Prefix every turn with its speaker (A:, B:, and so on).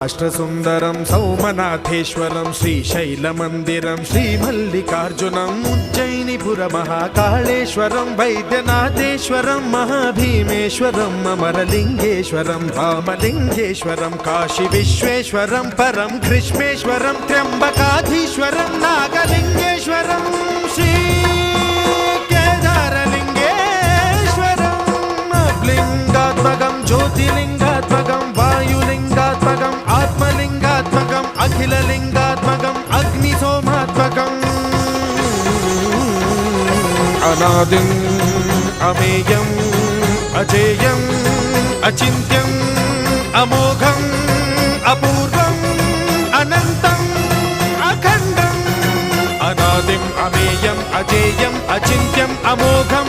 A: అష్టసుందరం సౌమనాథేశ్వరం శ్రీశైలమందిరం శ్రీమల్లికార్జునం ఉజ్జయినిపుర మహాకాళేశ్వరం వైద్యనాథేశ్వరం మహాభీమేశ్వరం అమరలింగేశ్వరం రామలింగేశ్వరం కాశీ విశ్వేశ్వరం పరం కృష్ణేశ్వరం త్ర్యంబకాధీశ్వరం నాగలింగేశ్వరం శ్రీ కేదారలింగేశ్వరం లింగాత్మకం జ్యోతిలింగాత్మకం వాయులింగాత్మకం ఆత్మలింగాత్మకం అఖిలలింగాత్మకం అగ్నిసోమాత్మకం అనాదిం అమేయం అజేయం అచింత్యం అమోఘం అపూర్వం అనంతం అఖండం అనాదిం అమేయం అజేయం అచింత్యం అమోఘం